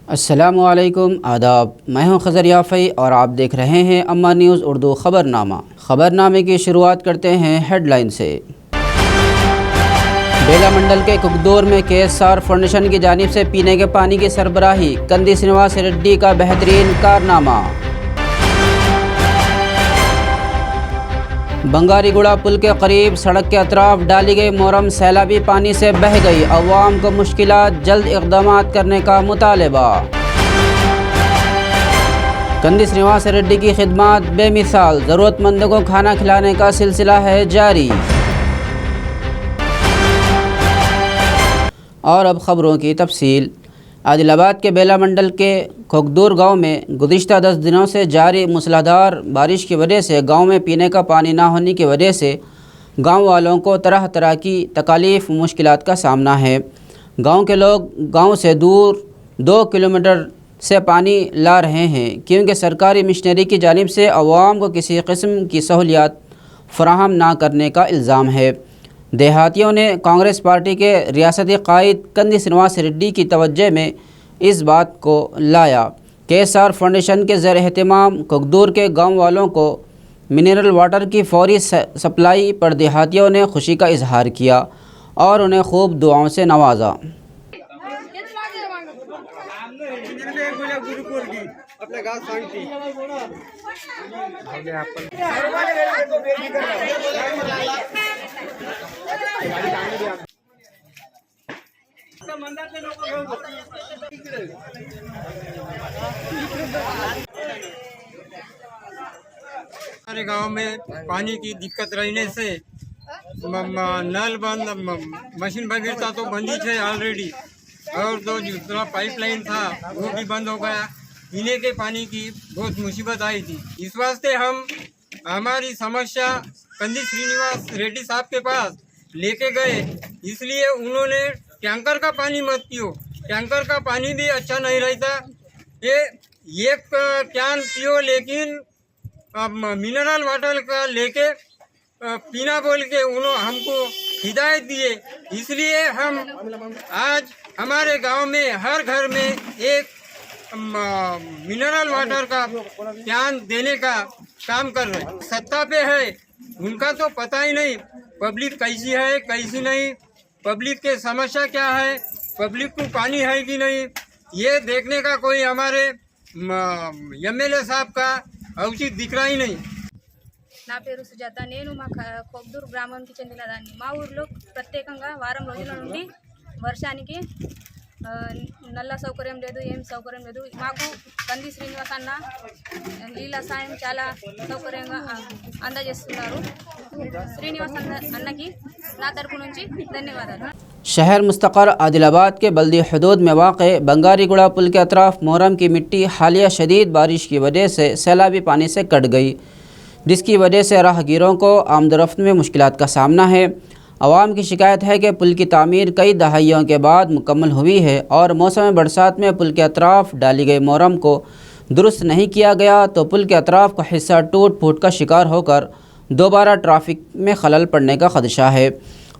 अस्सलामुअलैकुम आदाब। मैं हूं खज़र याफ़ई और आप देख रहे हैं अम्मा न्यूज़ उर्दू ख़बरनामा। ख़बरनामे की शुरुआत करते हैं हेडलाइन से। बेला मंडल के कुकदूर में KSR फाउंडेशन की जानिब से पीने के पानी की सरबराही, कंदी श्रीनिवास रेड्डी का बेहतरीन कारनामा। बंगारीगुड़ा पुल के करीब सड़क के अतराफ डाली गई मोरम सैलाबी पानी से बह गई, अवाम को मुश्किलात, जल्द इक़दामात करने का मुतालबा। कंदी श्रीनिवास रेड्डी की खिदमत बेमिसाल, ज़रूरतमंदों को खाना खिलाने का सिलसिला है जारी। और अब ख़बरों की तफसील। आदिलाबाद के बेला मंडल के कुकदूर गांव में गुज़िश्ता 10 दिनों से जारी मूसलाधार बारिश की वजह से गांव में पीने का पानी ना होने की वजह से गांव वालों को तरह तरह की तकालीफ मुश्किलात का सामना है। गांव के लोग गांव से दूर 2 किलोमीटर से पानी ला रहे हैं क्योंकि सरकारी मिशनरी की जानिब से अवाम को किसी किस्म की सहूलियात फराहम ना करने का इल्ज़ाम है। देहातियों ने कांग्रेस पार्टी के रियासती कायद कंदी श्रीनिवास रेड्डी की तवज्जो में इस बात को लाया। KSR फाउंडेशन के ज़र एहतमाम कुकदूर के गांव वालों को मिनरल वाटर की फौरी सप्लाई पर देहातियों ने खुशी का इजहार किया और उन्हें खूब दुआओं से नवाजा। हमारे गांव में पानी की दिक्कत रहने से नल बंद, मशीन बगैर तो बंदी है ऑलरेडी, और दूसरा पाइपलाइन था वो भी बंद हो गया। पीने के पानी की बहुत मुसीबत आई थी। इस वास्ते हम हमारी समस्या कंदी श्रीनिवास रेड्डी साहब के पास लेके गए, इसलिए उन्होंने टैंकर का पानी मत पियो, टैंकर का पानी भी अच्छा नहीं रहता, ये एक कैन पियो, लेकिन मिनरल वाटर का लेके पीना बोल के उन्होंने हमको हिदायत दिए। इसलिए हम आज हमारे गांव में हर घर में एक मिनरल वाटर का कैन देने का काम कर रहे हैं। सत्ता पे है उनका तो पता ही नहीं पब्लिक कैसी है कैसी नहीं, पब्लिक के समस्या क्या है, पब्लिक को पानी है कि नहीं, ये देखने का कोई हमारे MLA साहब का औचित दिख रहा ही नहीं। నా పేరు సుజాత, నేను మా కొక్దూర్ గ్రామానికి చెందిన దాన్ని. మా ఊర్లో ప్రత్యేకంగా వారం రోజుల నుండి వర్షానికి నల్ల సౌకర్యం లేదు, ఏం సౌకర్యం లేదు. మాకు కంది శ్రీనివాస్ అన్న నీళ్ళ సాయం చాలా సౌకర్యంగా అందజేస్తున్నారు. శ్రీనివాస్ అన్నకి నా తరపు నుంచి ధన్యవాదాలు. शहर मुस्तक़र आदिलाबाद के बल्दी हदूद में वाक़े बंगारीगुड़ा पुल के अतराफ मोरम की मिट्टी हालिया शदीद बारिश की वजह से सैलाबी पानी से कट गई, जिसकी वजह से राहगीरों को आमदरफ्त में मुश्किलात का सामना है। अवाम की शिकायत है कि पुल की तामीर कई दहाइयों के बाद मुकम्मल हुई है और मौसम बरसात में पुल के अतराफ डाली गई मोरम को दुरुस्त नहीं किया गया तो पुल के अतराफ का हिस्सा टूट फूट का शिकार होकर दोबारा ट्रैफिक में खलल पड़ने का खदशा है।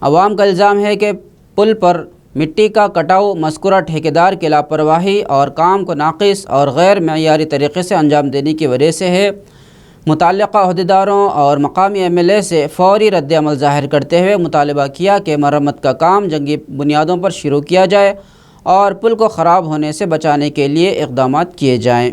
अवाम का इल्ज़ाम है कि पुल पर मिट्टी का कटाव मज़कूरा ठेकेदार की लापरवाही और काम को नाक़िस और गैर मयारी तरीक़े से अंजाम देने की वजह से है। मुतल्लिक़ा अहदेदारों और मकामी MLA से फौरी रद्द-ए-अमल ज़ाहिर करते हुए मुतालबा किया कि मरम्मत का काम जंगी बुनियादों पर शुरू किया जाए और पुल को ख़राब होने से बचाने के लिए इक़दामात किए जाएँ।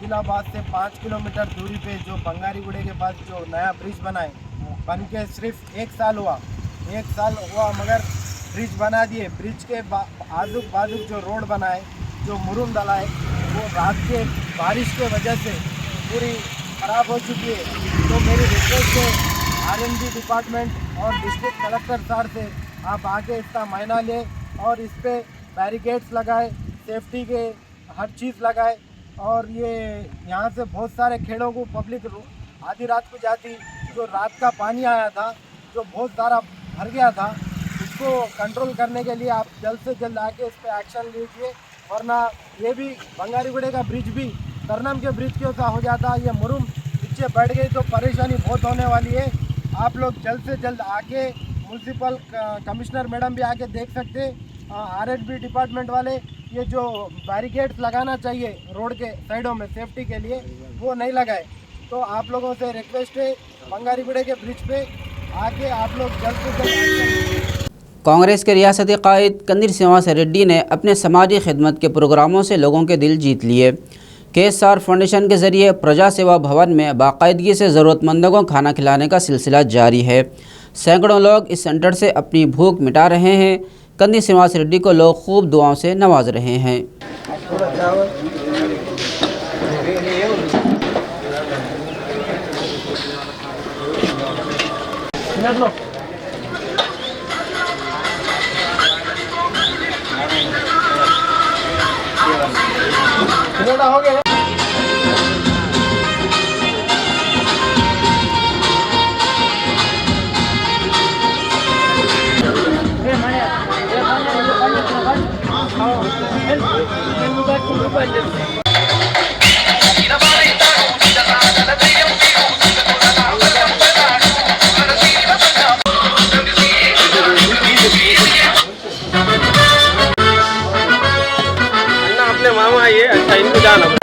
आदिलाबाद से 5 किलोमीटर दूरी पे जो बंगारीगुड़े के पास जो नया ब्रिज बना है, बन के सिर्फ 1 साल हुआ मगर ब्रिज बना दिए। ब्रिज के आजू बाजू जो रोड बना है, जो मुरुम डाला है, वो रात के बारिश के वजह से पूरी ख़राब हो चुकी है। तो मेरी रिक्वेस्ट है R&D डिपार्टमेंट और डिस्ट्रिक्ट कलेक्टर सर से आप आके इसका मायना लें और इस पर बैरिकेड्स लगाए, सेफ्टी के हर चीज़ लगाए। और ये यहाँ से बहुत सारे खेड़ों को पब्लिक आधी रात को जाती, जो रात का पानी आया था जो बहुत सारा भर गया था, उसको कंट्रोल करने के लिए आप जल्द से जल्द आके इस पर एक्शन लीजिए, वरना ये भी बंगारीगुड़े का ब्रिज भी तरनम के ब्रिज के सा हो जाता। ये मुरुम नीचे बैठ गई तो परेशानी बहुत होने वाली है। आप लोग जल्द से जल्द आके, म्यूनसिपल कमिश्नर मैडम भी आके देख सकते, R&B डिपार्टमेंट वाले ये जो बैरिकेड्स लगाना चाहिए रोड के साइडों में सेफ्टी के लिए, वो नहीं लगाए। तो आप लोगों से रिक्वेस्ट है बंगारीगुड़े के ब्रिज पे आके आप लोग जल्द से जल्द। कांग्रेस के रियासती कायद कंदीर श्रीनिवास रेड्डी ने अपने समाजी खिदमत के प्रोग्रामों से लोगों के दिल जीत लिए। KSR फाउंडेशन के ज़रिए प्रजा सेवा भवन में बाकायदगी से ज़रूरतमंदों को खाना खिलाने का सिलसिला जारी है। सैकड़ों लोग इस सेंटर से अपनी भूख मिटा रहे हैं। कंदीर श्रीनिवास रेड्डी को लोग खूब दुआओं से नवाज रहे हैं। हो गया। अपने मामा ये अच्छा इनको जाना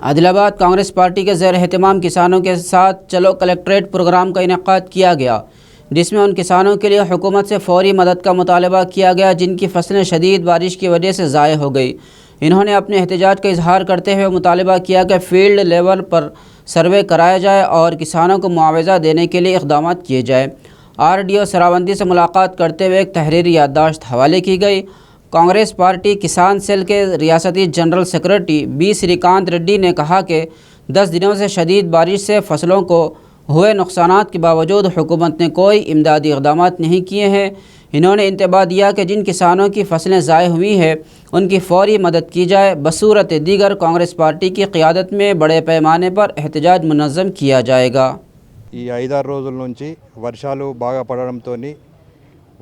आदिलाबाद कांग्रेस पार्टी के ज़ेर एहतमाम किसानों के साथ चलो कलेक्ट्रेट प्रोग्राम का इनेकाद किया गया, जिसमें उन किसानों के लिए हुकूमत से फौरी मदद का मुतालबा किया गया जिनकी फसलें शदीद बारिश की वजह से ज़ाय हो गई। इन्होंने अपने एहतजाज का इजहार करते हुए मुतालबा किया कि फील्ड लेवल पर सर्वे कराया जाए और किसानों को मुआवजा देने के लिए इक़दाम किए जाए। RDO सरावंदी से मुलाकात करते हुए एक तहरीरी याददाश्त हवाले की गई। कांग्रेस पार्टी किसान सेल के रियासती general secretary B Srikanth Reddy ने कहा कि 10 दिनों से शदीद बारिश से फसलों को हुए नुकसानात के बावजूद हुकूमत ने कोई इमदादी इक़दाम नहीं किए हैं। इन्होंने इंतबाह दिया कि जिन किसानों की फसलें ज़ाय हुई है उनकी फौरी मदद की जाए। बसूरत दीगर कांग्रेस पार्टी की क़ियादत में बड़े पैमाने पर एहतजाज मुनज़्ज़म किया जाएगा। ఈ 5-6 రోజుల నుంచి వర్షాలు బాగా పడడంతో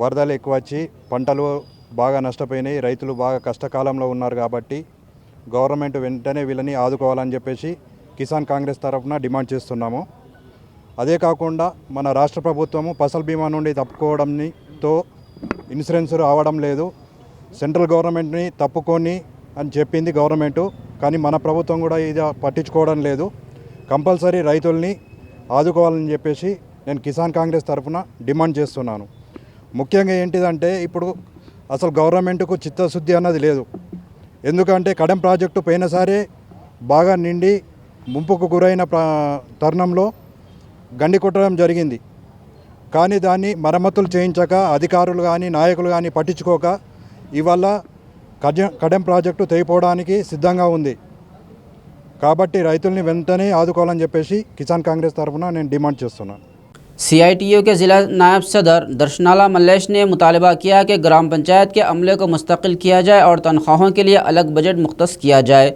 వరదలు ఎక్కువ వచ్చి పంటలు బాగా నష్టపోయినాయి, రైతులు బాగా కష్టకాలంలో ఉన్నారు కాబట్టి గవర్నమెంట్ వెంటనే వీళ్ళని ఆదుకోవాలని చెప్పేసి కిసాన్ కాంగ్రెస్ తరఫున డిమాండ్ చేస్తున్నాము. అదే కాకుండా మన రాష్ట్ర ప్రభుత్వము ఫసల్ బీమా నుండి తప్పుకోవడంతో ఇన్సూరెన్స్ రావడం లేదు. సెంట్రల్ గవర్నమెంట్ని తప్పుకొని అని చెప్పింది గవర్నమెంటు, కానీ మన ప్రభుత్వం కూడా ఇది పట్టించుకోవడం లేదు. కంపల్సరీ రైతుల్ని ఆదుకోవాలని చెప్పేసి నేను కిసాన్ కాంగ్రెస్ తరఫున డిమాండ్ చేస్తున్నాను. ముఖ్యంగా ఏంటిదంటే ఇప్పుడు అసలు గవర్నమెంట్కు చిత్తశుద్ధి అన్నది లేదు. ఎందుకంటే కడెం ప్రాజెక్టు పోయినసారి బాగా నిండి ముంపుకు గురైన తరుణంలో గండి కొట్టడం జరిగింది. కానీ దాన్ని మరమ్మతులు చేయించక అధికారులు కానీ నాయకులు కానీ పట్టించుకోక ఇవాళ కడెం ప్రాజెక్టు తెగిపోవడానికి సిద్ధంగా ఉంది. కాబట్టి రైతుల్ని వెంటనే ఆదుకోవాలని చెప్పేసి కిసాన్ కాంగ్రెస్ తరఫున నేను డిమాండ్ చేస్తున్నాను. CITU के ज़िला नायब सदर दर्शनाला मल्लेश ने मुतालबा किया कि ग्राम पंचायत के अमले को मुस्तकिल किया जाए और तनख्वाहों के लिए अलग बजट मुख्तस किया जाए।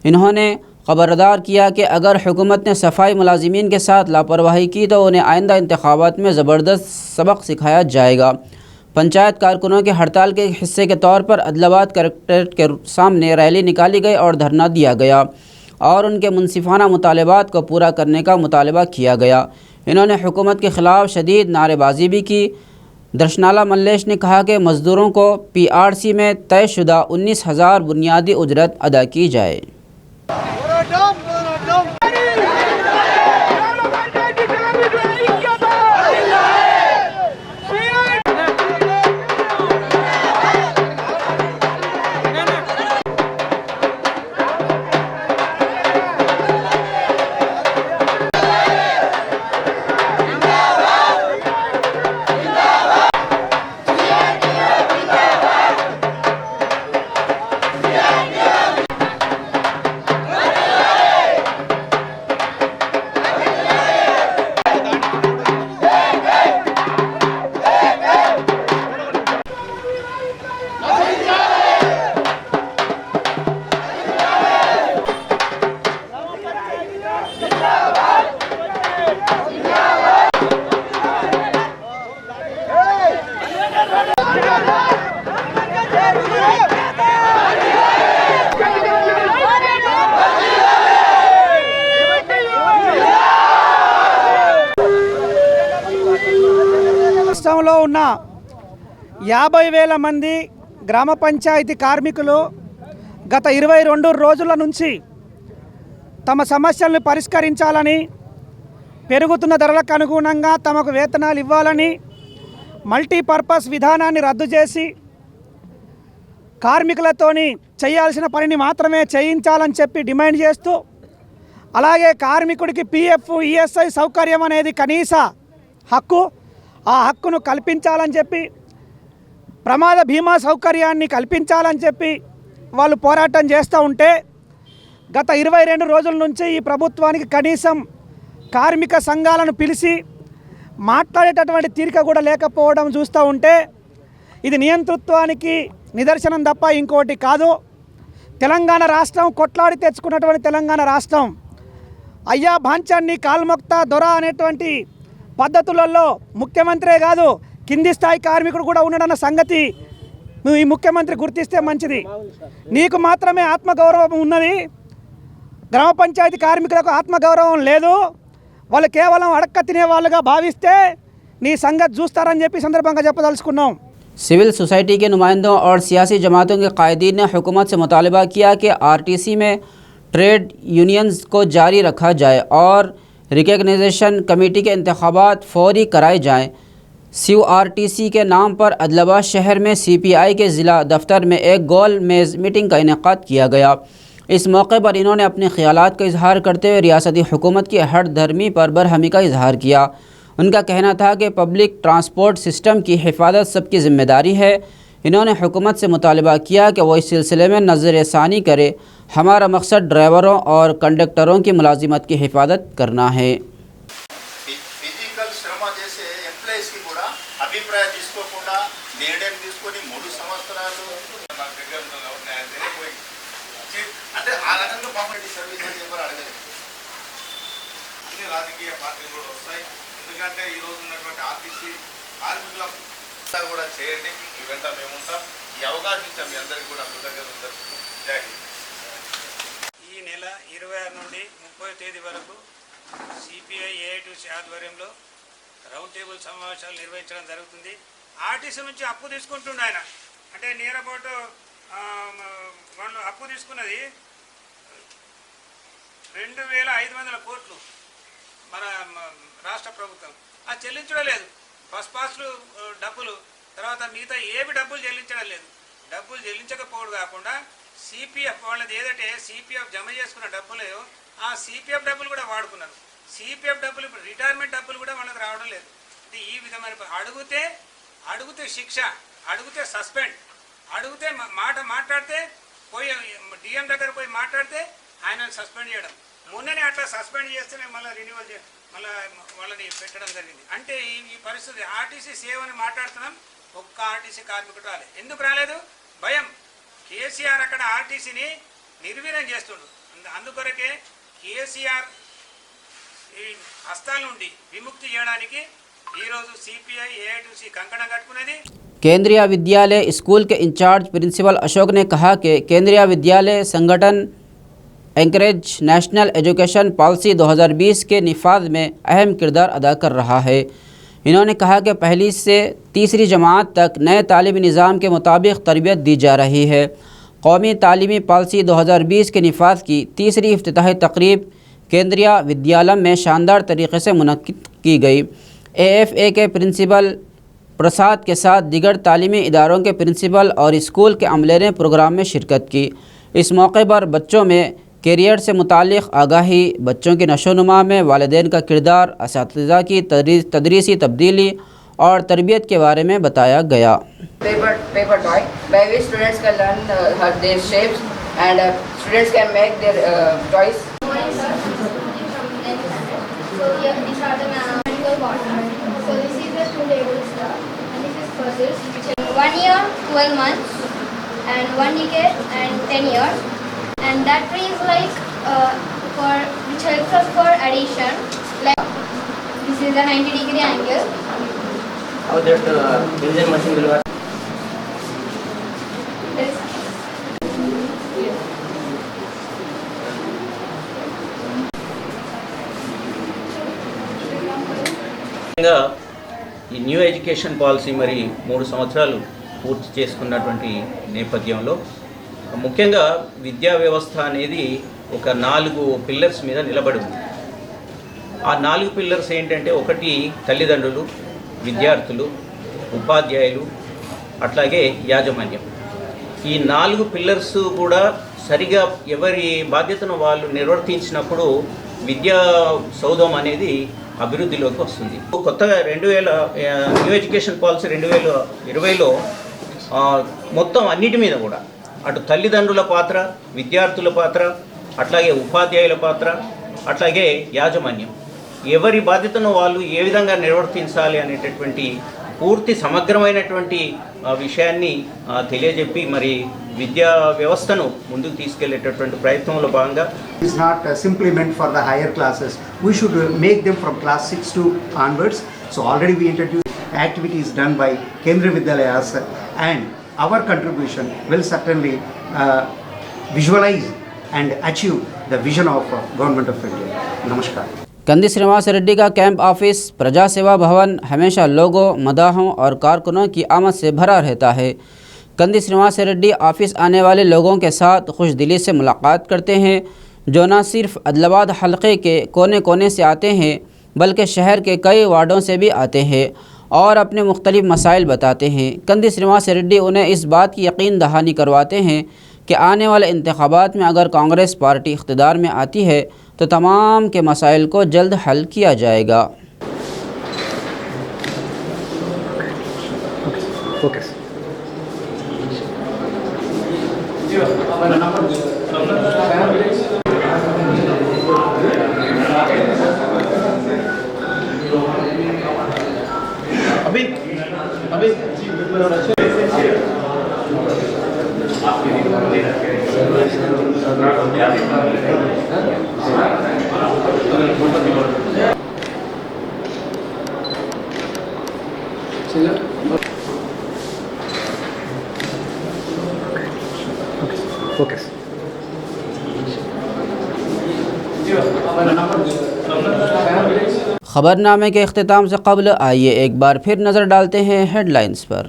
इन्होंने खबरदार किया कि अगर हुकूमत ने सफाई मुलाजिमीन के साथ लापरवाही की तो उन्हें आइंदा इंतखाबात में ज़बरदस्त सबक सिखाया जाएगा। पंचायत कारकुनों की हड़ताल के हिस्से के तौर पर अदलाबाद कलेक्ट्रेट के सामने रैली निकाली गई और धरना दिया गया और उनके मुनसिफाना मुतालबात को पूरा करने का मुतालबा किया गया। इन्होंने हुकूमत के ख़िलाफ़ शदीद नारेबाजी भी की। दर्शनाला मल्लेश ने कहा कि मज़दूरों को PRC में तयशुदा 19,000 बुनियादी उजरत अदा की जाए। రాష్ట్రంలో ఉన్న 50,000 మంది గ్రామ పంచాయతీ కార్మికులు గత 22 రోజుల నుంచి తమ సమస్యలను పరిష్కరించాలని, పెరుగుతున్న ధరలకు అనుగుణంగా తమకు వేతనాలు ఇవ్వాలని, మల్టీపర్పస్ విధానాన్ని రద్దు చేసి కార్మికులతోని చేయాల్సిన పనిని మాత్రమే చేయించాలని చెప్పి డిమాండ్ చేస్తూ, అలాగే కార్మికుడికి PF, ESI సౌకర్యం అనేది కనీస హక్కు, ఆ హక్కును కల్పించాలని చెప్పి, ప్రమాద బీమా సౌకర్యాన్ని కల్పించాలని చెప్పి వాళ్ళు పోరాటం చేస్తూ ఉంటే గత 22 రోజుల నుంచి ఈ ప్రభుత్వానికి కనీసం కార్మిక సంఘాలను పిలిచి మాట్లాడేటటువంటి తీరిక కూడా లేకపోవడం చూస్తూ ఉంటే ఇది నియంతృత్వానికి నిదర్శనం తప్ప ఇంకోటి కాదు. తెలంగాణ రాష్ట్రం కొట్లాడి తెచ్చుకున్నటువంటి తెలంగాణ రాష్ట్రం అయ్యా భాంచాన్ని కాల్మొక్తా దొర అనేటువంటి పద్ధతులలో ముఖ్యమంత్రే కాదు కింది స్థాయి కార్మికుడు కూడా ఉన్నాడన్న సంగతి నువ్వు ఈ ముఖ్యమంత్రి గుర్తిస్తే మంచిది. నీకు మాత్రమే ఆత్మగౌరవం ఉన్నది, గ్రామ పంచాయతీ కార్మికులకు ఆత్మగౌరవం లేదు, వాళ్ళు కేవలం అడక్క తినే వాళ్ళుగా భావిస్తే నీ సంగతి చూస్తారని చెప్పి సందర్భంగా చెప్పదలుచుకున్నాం. सिविल सोसाइटी के नुमाइंदों और सियासी जमातों के कायदीन ने हुकूमत से मुतालबा किया कि RTC में ट्रेड यूनियंस को जारी रखा जाए और रिकग्निशन कमेटी के इंतखाबात फौरी कराए जाएँ। CURTC के नाम पर अदलाबाद शहर में CPI के ज़िला दफ्तर में एक गोल मेज़ मीटिंग का इनेकाद किया गया। इस मौके पर इन्होंने अपने ख्यालात का इजहार करते हुए रियासती हुकूमत की हर धर्मी पर बरहमी का इजहार किया। उनका कहना था कि पब्लिक ट्रांसपोर्ट सिस्टम की हिफाजत सबकी ज़िम्मेदारी है। इन्होंने हुकूमत से मुतालबा किया कि वो इस सिलसिले में नज़र-ए-सानी करे। हमारा मकसद ड्राइवरों और कंडक्टरों की मुलाजिमत की हिफाजत करना है। ఫిజికల్ శ్రమ చేసే ఎంప్లాయీస్ కి కూడా అభిప్రాయం తీసుకోకుండా నిర్ణయం తీసుకొని 3 సంవత్సరాలు మాకు దగ్గర అంటే ఆ రకంగా పాపరెడ్డి సర్వీసెస్ ఎవరు అడగలేదు. అన్ని రాజకీయ పార్టీలు కూడా వస్తాయి. ఎందుకంటే ఈ రోజు ఉన్నటువంటి RTC కార్మికుల కూడా చేయండి, ఈ వెంట మేము ఉంటాం. ఈ అవకాశం ఇచ్చాం మీ అందరికీ కూడా కృతజ్ఞతలు తెలుపుతూ జై హింద్. ఈ నెల 26 నుండి 30 తేదీ వరకు CPI AITC ఆధ్వర్యంలో రౌండ్ టేబుల్ సమావేశాలు నిర్వహించడం జరుగుతుంది. RTC నుంచి అప్పు తీసుకుంటుండే ఆయన, అంటే నియర్ అబౌట్ వాళ్ళు అప్పు తీసుకున్నది 2,500 కోట్లు మన రాష్ట్ర ప్రభుత్వం. అది చెల్లించడం లేదు. బస్ పాస్లు డబ్బులు, తర్వాత మిగతా ఏవి డబ్బులు చెల్లించడం లేదు. డబ్బులు చెల్లించకపోవడం కాకుండా CPF వాళ్ళది ఏదంటే CPF జమ చేసుకున్న డబ్బులు ఆ సిపిఎఫ్ డబ్బులు కూడా వాడుకున్నారు. సిపిఎఫ్ డబ్బులు ఇప్పుడు రిటైర్మెంట్ డబ్బులు కూడా వాళ్ళకి రావడం లేదు. ఈ విధమైన అడిగితే శిక్ష, అడిగితే సస్పెండ్, అడిగితే మాట మాట్లాడితే పోయి డిఎం దగ్గర పోయి మాట్లాడితే ఆయన సస్పెండ్ చేయడం. మొన్ననే అట్లా సస్పెండ్ చేస్తేనే మళ్ళీ రెన్యువల్ మళ్ళీ వాళ్ళని పెట్టడం జరిగింది. అంటే ఈ పరిస్థితి ఆర్టీసీ సేవని మాట్లాడుతున్నాం, ఒక్క ఆర్టీసీ కార్మికుడు రాలేదు. ఎందుకు రాలేదు? భయం. కేసీఆర్ అక్కడ ఆర్టీసీని నిర్వీర్యం చేస్తుండు. అందుకొరకే కేసీఆర్ ఈ హస్తాల నుండి విముక్తి చేయడానికి ఈరోజు సిపిఐ ఏఐటీసీ కంకణం కట్టుకునేది. केंद्रीय विद्यालय स्कूल के इंचार्ज प्रिंसिपल अशोक ने कहा कि केंद्रीय विद्यालय संगठन एंकरेज नेशनल एजुकेशन पॉलिसी 2020 के निफाज में अहम किरदार अदा कर रहा है। इन्होंने कहा कि पहली से तीसरी जमात तक नए तालीमी निज़ाम के मुताबिक तरबियत दी जा रही है। कौमी तालीमी पॉलिसी 2020 के निफाज की तीसरी इफ्तिताही तकरीब केंद्रीय विद्यालय में शानदार तरीके से मुनक्किद की गई। AFA के प्रिंसिपल प्रसाद के साथ दीगर तालीमी इदारों के प्रिंसिपल और स्कूल के अमले ने प्रोग्राम में शिरकत की। इस मौके पर बच्चों में कैरियर से मुतालिक आगाही, बच्चों की नशोनुमा में वालिदैन का किरदार, असातिज़ा की तदरीसी तब्दीली और तरबियत के बारे में बताया गया। Paper toy by which students can learn their shapes and students can make their toys. So here these are the manual water. So this is the 2 tables and this is puzzles. 1 year, 12 months and 1 decade and 10 years. And that tree is like which helps us for addition. Like this is a 90-degree angle. How that division machine will work? ఈ new education policy మరి 3 సంవత్సరాలు పూర్తి చేసుకున్నటువంటి నేపథ్యంలో ముఖ్యంగా విద్యా వ్యవస్థ అనేది ఒక 4 పిల్లర్స్ మీద నిలబడి ఉంది. ఆ 4 పిల్లర్స్ ఏంటంటే, ఒకటి తల్లిదండ్రులు, విద్యార్థులు, ఉపాధ్యాయులు, అట్లాగే యాజమాన్యం. ఈ 4 పిల్లర్స్ కూడా సరిగా ఎవరి బాధ్యతను వాళ్ళు నిర్వర్తించినప్పుడు విద్యా సౌధం అనేది అభివృద్ధిలోకి వస్తుంది. కొత్తగా న్యూ ఎడ్యుకేషన్ పాలసీ 2020లో మొత్తం అన్నిటి మీద కూడా అటు తల్లిదండ్రుల పాత్ర, విద్యార్థుల పాత్ర, అట్లాగే ఉపాధ్యాయుల పాత్ర, అట్లాగే యాజమాన్యం, ఎవరి బాధ్యతను వాళ్ళు ఏ విధంగా నిర్వర్తించాలి అనేటటువంటి పూర్తి సమగ్రమైనటువంటి విషయాన్ని తెలియజెప్పి మరి విద్యా వ్యవస్థను ముందుకు తీసుకెళ్లేటటువంటి ప్రయత్నంలో భాగంగా is not simply meant for the higher classes. We should make them from class 6 to onwards. So already we introduced activities done by Kendriya Vidyalayas, and our contribution will certainly visualize and achieve the vision of Government of India. Namaskar. कंदी श्रीनिवास रेड्डी का camp office प्रजा सेवा भवन हमेशा लोगों, मदाहों और कारकुनों की आमद से भरा रहता है। कंदी श्रीनिवास रेड्डी ऑफिस आने वाले लोगों के साथ खुश दिली से मुलाकात करते हैं, जो न सिर्फ अदलाबाद हलक़े के कोने कोने से आते हैं बल्कि शहर के कई वार्डों से भी आते हैं और अपने मुख्तलिफ मसाइल बताते हैं। कंदी श्रीनिवास रेड्डी उन्हें इस बात की यकीन दहानी करवाते हैं कि आने वाले इंतखाबात में अगर कांग्रेस पार्टी इख्तिदार में आती है तो तमाम के मसाइल को जल्द हल किया जाएगा। खबरनामे के अख्तिताम से कबल आइए एक बार फिर नज़र डालते हैं हेडलाइंस पर।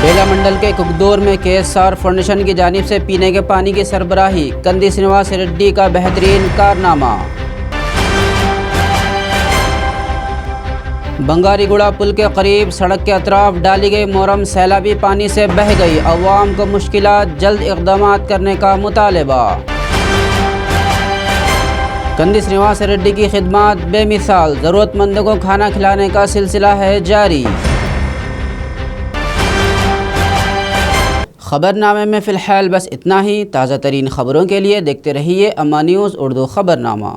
बेला मंडल के कुकदूर में KSR फाउंडेशन की जानिब से पीने के पानी की सरबराही, कंदी श्रीनिवास रेड्डी का बेहतरीन कारनामा। बंगारीगुड़ा पुल के करीब सड़क के अतराफ डाली गई मोरम सैलाबी पानी से बह गई, अवाम को मुश्किलात, जल्द इक़दामात करने का मुतालबा। कंदी श्रीनिवास रेड्डी की खिदमत बेमिसाल, ज़रूरतमंदों को खाना खिलाने का सिलसिला है जारी। खबरनामे में फ़िलहाल बस इतना ही। ताज़ा तरीन खबरों के लिए देखते रहिए अम्मा न्यूज़ उर्दू खबरनामा।